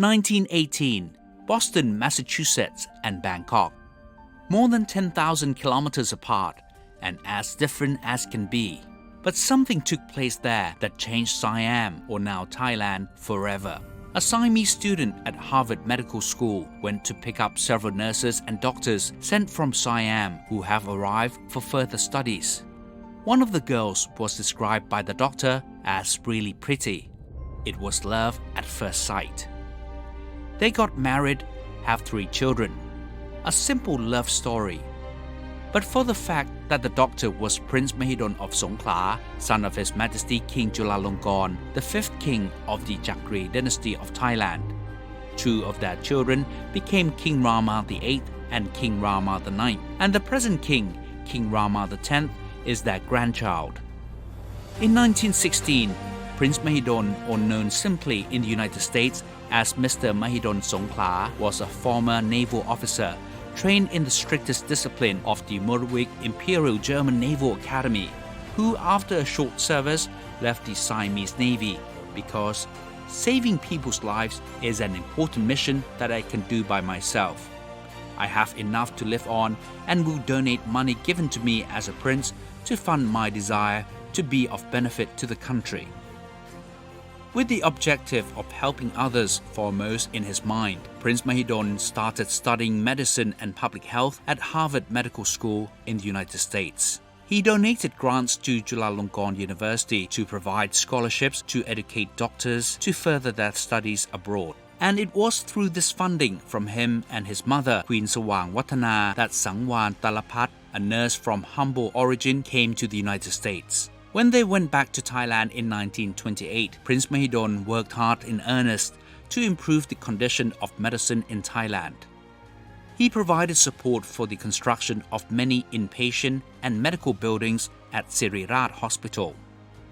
1918, Boston, Massachusetts, and Bangkok. More than 10,000 kilometers apart and as different as can be. But something took place there that changed Siam, or now Thailand, forever. A Siamese student at Harvard Medical School went to pick up several nurses and doctors sent from Siam who have arrived for further studies. One of the girls was described by the doctor as really pretty. It was love at first sight. They got married, have 3 children. A simple love story. But for the fact that the doctor was Prince Mahidol of Songkhla, son of His Majesty King Chulalongkorn, the 5th king of the Chakri dynasty of Thailand. 2 of their children became King Rama VIII and King Rama IX, and the present king, King Rama X, is their grandchild. In 1916, Prince Mahidol, or known simply in the United States as Mr. Mahidol Songkhla, was a former naval officer trained in the strictest discipline of the Murwik Imperial German Naval Academy, who after a short service left the Siamese Navy because saving people's lives is an important mission that I can do by myself. I have enough to live on and will donate money given to me as a prince to fund my desire to be of benefit to the country. With the objective of helping others foremost in his mind, Prince Mahidol started studying medicine and public health at Harvard Medical School in the United States. He donated grants to Chulalongkorn University to provide scholarships to educate doctors to further their studies abroad. And it was through this funding from him and his mother, Queen Sawang Watana, that Sangwan Talapat, a nurse from humble origin, came to the United States. When they went back to Thailand in 1928, Prince Mahidol worked hard in earnest to improve the condition of medicine in Thailand. He provided support for the construction of many inpatient and medical buildings at Siriraj Hospital.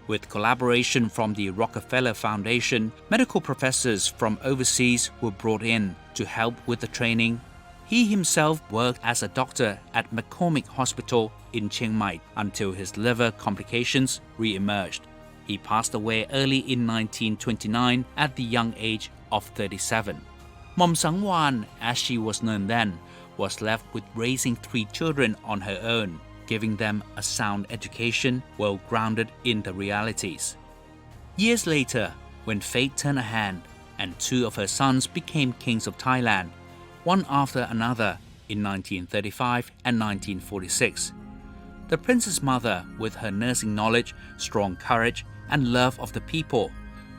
With collaboration from the Rockefeller Foundation, medical professors from overseas were brought in to help with the training. He himself worked as a doctor at McCormick Hospital in Chiang Mai until his liver complications re-emerged. He passed away early in 1929 at the young age of 37. Mom Sangwan, as she was known then, was left with raising 3 children on her own, giving them a sound education well grounded in the realities. Years later, when fate turned a hand and 2 of her sons became kings of Thailand, one after another in 1935 and 1946. The prince's mother, with her nursing knowledge, strong courage, and love of the people,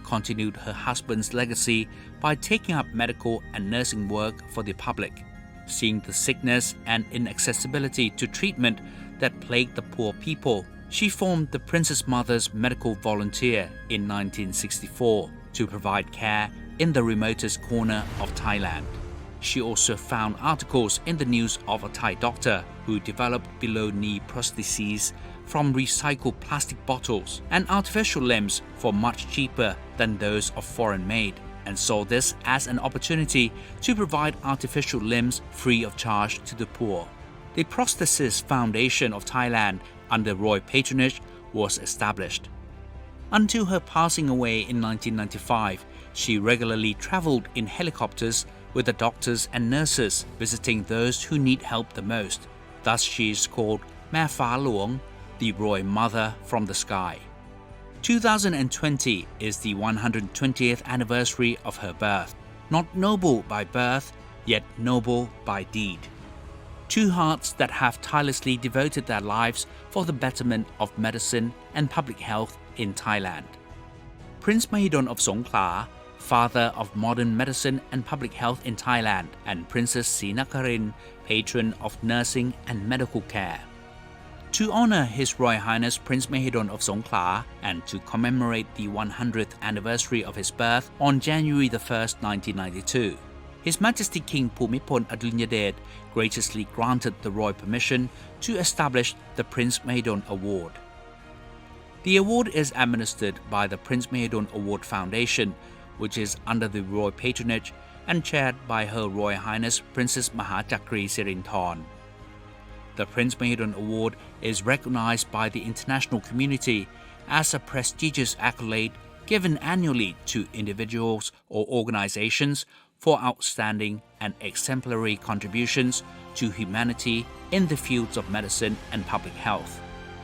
continued her husband's legacy by taking up medical and nursing work for the public. Seeing the sickness and inaccessibility to treatment that plagued the poor people, she formed the prince's mother's medical volunteer in 1964 to provide care in the remotest corner of Thailand. She also found articles in the news of a Thai doctor who developed below-knee prostheses from recycled plastic bottles and artificial limbs for much cheaper than those of foreign made, and saw this as an opportunity to provide artificial limbs free of charge to the poor. The Prosthesis Foundation of Thailand under royal patronage was established. Until her passing away in 1995, she regularly traveled in helicopters with the doctors and nurses visiting those who need help the most. Thus she is called Ma Fa Luong, the Royal Mother from the Sky. 2020 is the 120th anniversary of her birth. Not noble by birth, yet noble by deed. 2 hearts that have tirelessly devoted their lives for the betterment of medicine and public health in Thailand. Prince Mahidol of Songkhla, father of modern medicine and public health in Thailand, and Princess Srinakarin, patron of nursing and medical care. To honor His Royal Highness Prince Mahidol of Songkhla and to commemorate the 100th anniversary of his birth on January 1, 1992, His Majesty King Bhumibol Adulyadej graciously granted the royal permission to establish the Prince Mahidol Award. The award is administered by the Prince Mahidol Award Foundation, which is under the royal patronage and chaired by Her Royal Highness Princess Mahachakri Sirinthorn. The Prince Mahidol Award is recognized by the international community as a prestigious accolade given annually to individuals or organizations for outstanding and exemplary contributions to humanity in the fields of medicine and public health.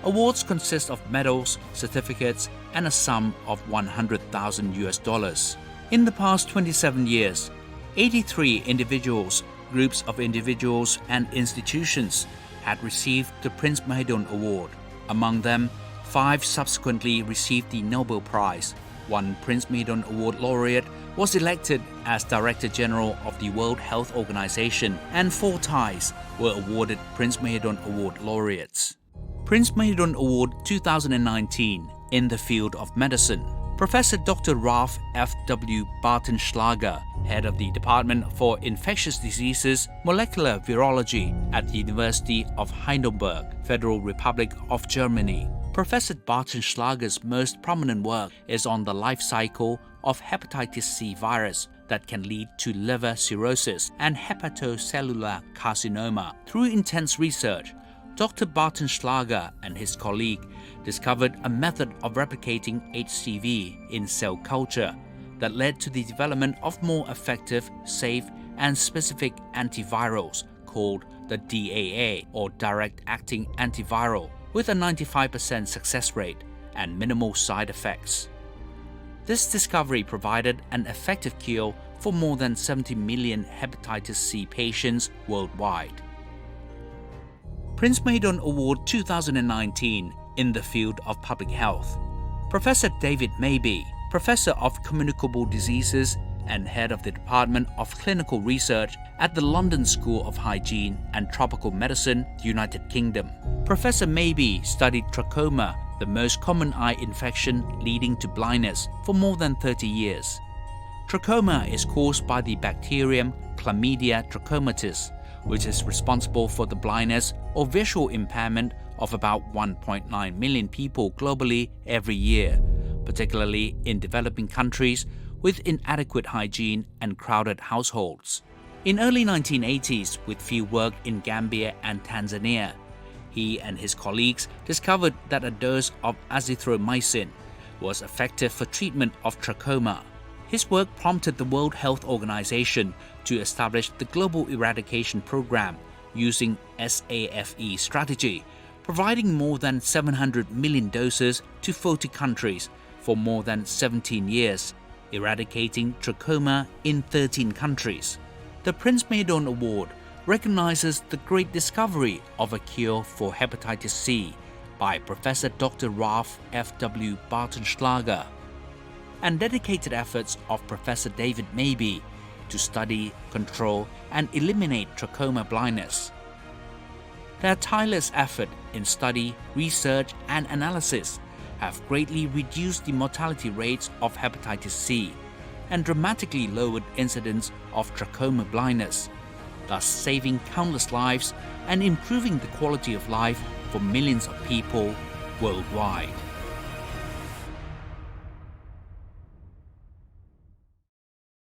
Awards consist of medals, certificates, and a sum of $100,000. In the past 27 years, 83 individuals, groups of individuals, and institutions had received the Prince Mahidol Award. Among them, 5 subsequently received the Nobel Prize. One Prince Mahidol Award laureate was elected as Director General of the World Health Organization, and 4 Thais were awarded Prince Mahidol Award laureates. Prince Mahidol Award 2019 in the field of medicine. Professor Dr. Ralph F.W. Bartenschlager, head of the Department for Infectious Diseases, Molecular Virology at the University of Heidelberg, Federal Republic of Germany. Professor Bartenschlager's most prominent work is on the life cycle of hepatitis C virus that can lead to liver cirrhosis and hepatocellular carcinoma. Through intense research, Dr. Bartenschlager and his colleague discovered a method of replicating HCV in cell culture that led to the development of more effective, safe, and specific antivirals called the DAA, or direct-acting antiviral, with a 95% success rate and minimal side effects. This discovery provided an effective cure for more than 70 million hepatitis C patients worldwide. Prince Mahidol Award 2019 in the field of public health. Professor David Mabey, Professor of Communicable Diseases and Head of the Department of Clinical Research at the London School of Hygiene and Tropical Medicine, United Kingdom. Professor Mabey studied trachoma, the most common eye infection leading to blindness, for more than 30 years. Trachoma is caused by the bacterium Chlamydia trachomatis, which is responsible for the blindness or visual impairment of about 1.9 million people globally every year, particularly in developing countries with inadequate hygiene and crowded households. In early 1980s, with field work in Gambia and Tanzania, he and his colleagues discovered that a dose of azithromycin was effective for treatment of trachoma. His work prompted the World Health Organization to establish the Global Eradication Program using SAFE strategy, providing more than 700 million doses to 40 countries for more than 17 years, eradicating trachoma in 13 countries. The Prince Mahidol Award recognizes the great discovery of a cure for hepatitis C by Professor Dr. Ralph F.W. Bartenschlager and dedicated efforts of Professor David Mabey to study, control, and eliminate trachoma blindness. Their tireless effort in study, research, and analysis have greatly reduced the mortality rates of hepatitis C and dramatically lowered incidence of trachoma blindness, thus saving countless lives and improving the quality of life for millions of people worldwide.